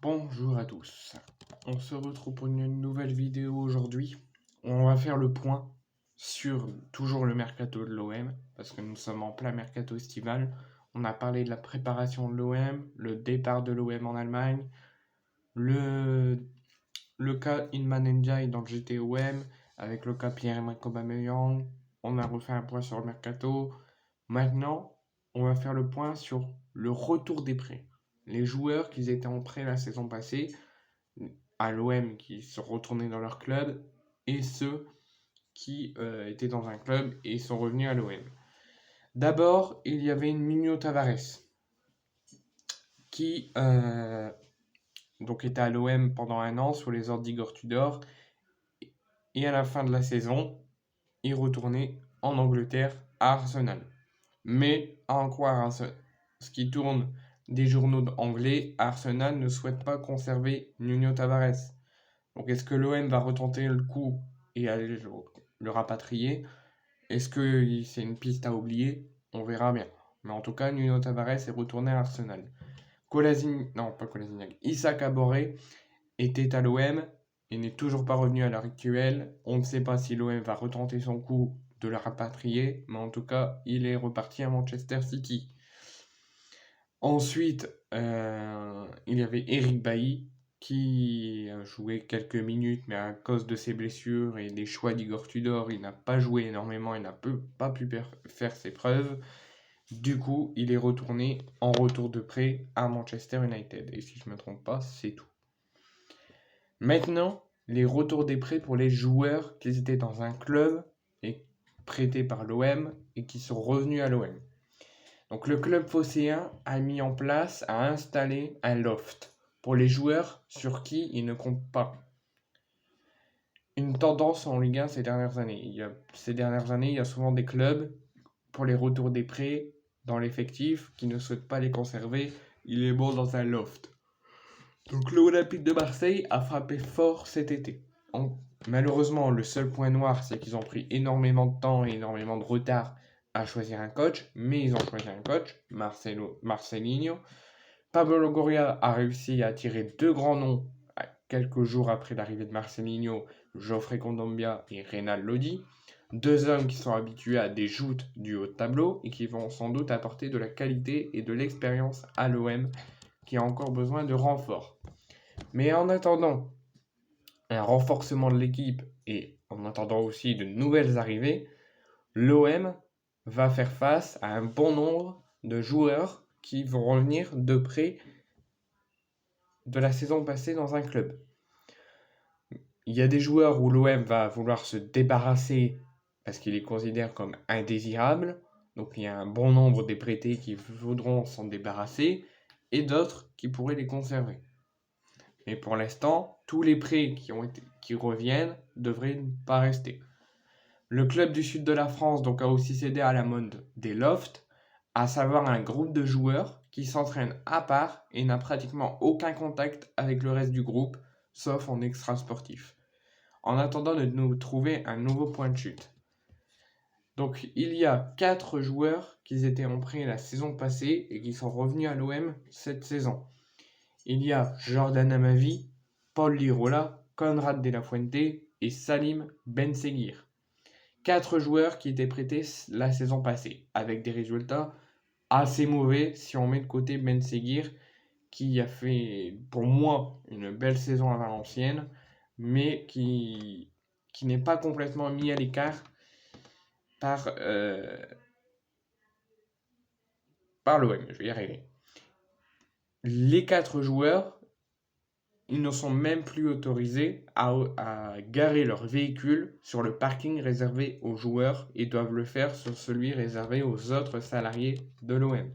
Bonjour à tous, on se retrouve pour une nouvelle vidéo aujourd'hui. On va faire le point sur toujours le mercato de l'OM, parce que nous sommes en plein mercato estival. On a parlé de la préparation de l'OM, le départ de l'OM en Allemagne, le cas Ilman Ndiaye dans le GTOM, avec le cas Pierre-Emerick Aubameyang. On a refait un point sur le mercato. Maintenant, on va faire le point sur le retour des prêts. Les joueurs qui étaient en prêt la saison passée à l'OM qui sont retournés dans leur club et ceux qui étaient dans un club et sont revenus à l'OM. D'abord, il y avait Nuno Tavares qui donc était à l'OM pendant un an sous les ordres d'Igor Tudor et à la fin de la saison, il retournait en Angleterre à Arsenal. Mais à en croire ce qui tourne des journaux anglais, Arsenal ne souhaite pas conserver Nuno Tavares. Donc est-ce que l'OM va retenter le coup et aller le rapatrier? Est-ce que c'est une piste à oublier? On verra bien. Mais en tout cas, Nuno Tavares est retourné à Arsenal. Issa Kabore était à l'OM et n'est toujours pas revenu à l'heure actuelle. On ne sait pas si l'OM va retenter son coup de le rapatrier, mais en tout cas, il est reparti à Manchester City. Ensuite, il y avait Eric Bailly qui a joué quelques minutes, mais à cause de ses blessures et des choix d'Igor Tudor, il n'a pas joué énormément, il n'a pas pu faire ses preuves. Du coup, il est retourné en retour de prêt à Manchester United. Et si je ne me trompe pas, c'est tout. Maintenant, les retours des prêts pour les joueurs qui étaient dans un club et prêtés par l'OM et qui sont revenus à l'OM. Donc le club phocéen a installé un loft pour les joueurs sur qui il ne compte pas. Une tendance en Ligue 1 ces dernières années. Il y a souvent des clubs pour les retours des prêts dans l'effectif qui ne souhaitent pas les conserver. Il est bon dans un loft. Donc l'Olympique de Marseille a frappé fort cet été. Malheureusement, le seul point noir, c'est qu'ils ont pris énormément de temps et énormément de retard à choisir un coach, mais ils ont choisi un coach, Marcelinho. Pablo Longoria a réussi à attirer deux grands noms quelques jours après l'arrivée de Marcelinho, Geoffrey Kondogbia et Reynald Lodi. Deux hommes qui sont habitués à des joutes du haut de tableau et qui vont sans doute apporter de la qualité et de l'expérience à l'OM qui a encore besoin de renforts. Mais en attendant un renforcement de l'équipe et en attendant aussi de nouvelles arrivées, l'OM va faire face à un bon nombre de joueurs qui vont revenir de près de la saison passée dans un club. Il y a des joueurs où l'OM va vouloir se débarrasser parce qu'il les considère comme indésirables. Donc il y a un bon nombre des prêtés qui voudront s'en débarrasser et d'autres qui pourraient les conserver. Mais pour l'instant, tous les prêts qui reviennent devraient ne pas rester. Le club du sud de la France donc a aussi cédé à la mode des lofts, à savoir un groupe de joueurs qui s'entraînent à part et n'a pratiquement aucun contact avec le reste du groupe, sauf en extra-sportif, en attendant de nous trouver un nouveau point de chute. Donc il y a 4 joueurs qui étaient en prêt la saison passée et qui sont revenus à l'OM cette saison. Il y a Jordan Amavi, Paul Lirola, Conrad De La Fuente et Salim Benseghir. 4 joueurs qui étaient prêtés la saison passée, avec des résultats assez mauvais si on met de côté Benseghir, qui a fait pour moi une belle saison à Valenciennes, mais qui n'est pas complètement mis à l'écart par l'OM. Je vais y arriver. Les 4 joueurs, ils ne sont même plus autorisés à garer leur véhicule sur le parking réservé aux joueurs et doivent le faire sur celui réservé aux autres salariés de l'OM.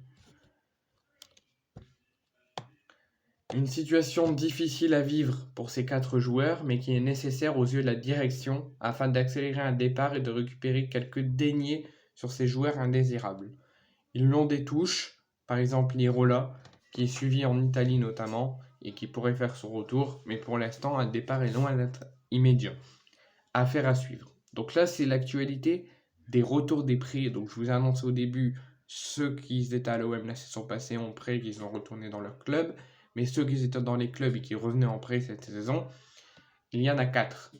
Une situation difficile à vivre pour ces 4 joueurs, mais qui est nécessaire aux yeux de la direction afin d'accélérer un départ et de récupérer quelques deniers sur ces joueurs indésirables. Ils l'ont des touches, par exemple Lirola, qui est suivi en Italie notamment, et qui pourrait faire son retour, mais pour l'instant, un départ est loin d'être immédiat. Affaire à suivre. Donc là, c'est l'actualité des retours des prêts. Donc je vous ai annoncé au début ceux qui étaient à l'OM la saison passée en prêt, qu'ils ont retourné dans leur club. mais ceux qui étaient dans les clubs et qui revenaient en prêt cette saison, il y en a 4.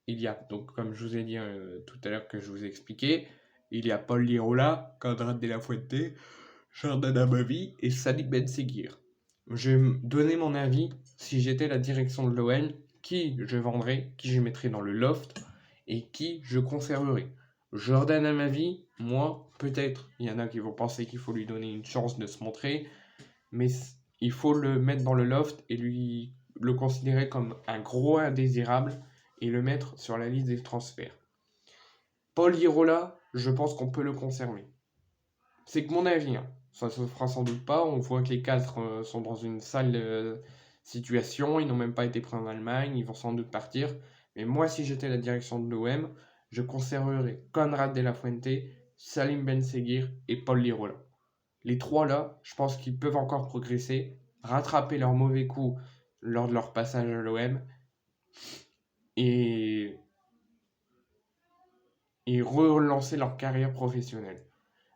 Il y a, donc comme je vous ai dit tout à l'heure que je vous ai expliqué, il y a Paul Lirola, Konrad de la Fuente, Jordan Amavi et Salim Ben Seguir. Je vais donner mon avis si j'étais la direction de l'OM, qui je vendrais, qui je mettrais dans le loft et qui je conserverais. Jordan Amavi, moi, peut-être, il y en a qui vont penser qu'il faut lui donner une chance de se montrer, mais il faut le mettre dans le loft et lui le considérer comme un gros indésirable et le mettre sur la liste des transferts. Paul Lirola, je pense qu'on peut le conserver. C'est que mon avis, hein. Ça se fera sans doute pas. On voit que les 4 sont dans une sale situation. Ils n'ont même pas été pris en Allemagne. Ils vont sans doute partir. Mais moi, si j'étais la direction de l'OM, je conserverais Konrad de la Fuente, Salim Ben Seguir et Paul Lirola. Les 3 là, je pense qu'ils peuvent encore progresser, rattraper leurs mauvais coups lors de leur passage à l'OM et relancer leur carrière professionnelle.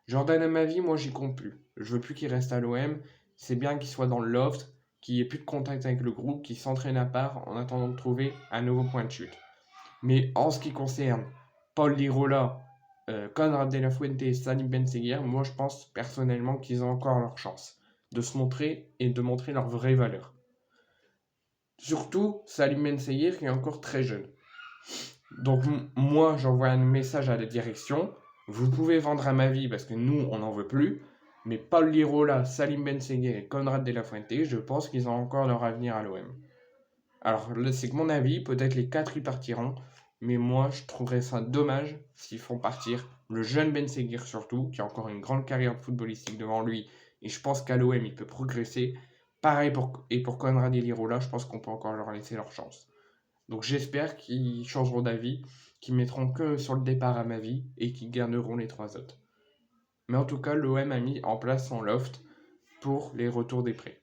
Jordan Amavi, moi j'y compte plus. Je veux plus qu'il reste à l'OM. C'est bien qu'il soit dans le loft, qu'il ait plus de contact avec le groupe, qu'il s'entraîne à part en attendant de trouver un nouveau point de chute. Mais en ce qui concerne Paul Lirola, Konrad de la Fuente et Salim Ben Seguir, moi je pense personnellement qu'ils ont encore leur chance de se montrer et de montrer leur vraie valeur. Surtout Salim Ben Seguir qui est encore très jeune. Donc moi j'envoie un message à la direction. Vous pouvez vendre à Amavi parce que nous on n'en veut plus. Mais Paul Lirola, Salim Ben Seguir et Konrad de la Fuente, je pense qu'ils ont encore leur avenir à l'OM. Alors là c'est que mon avis, peut-être les 4 y partiront. Mais moi je trouverais ça dommage s'ils font partir le jeune Ben Seguir surtout, qui a encore une grande carrière footballistique devant lui. Et je pense qu'à l'OM il peut progresser. Pareil pour Konrad et Lirola, je pense qu'on peut encore leur laisser leur chance. Donc j'espère qu'ils changeront d'avis, qu'ils mettront que sur le départ à Amavi et qu'ils garderont les 3 autres. Mais en tout cas, l'OM a mis en place son loft pour les retours des prêts.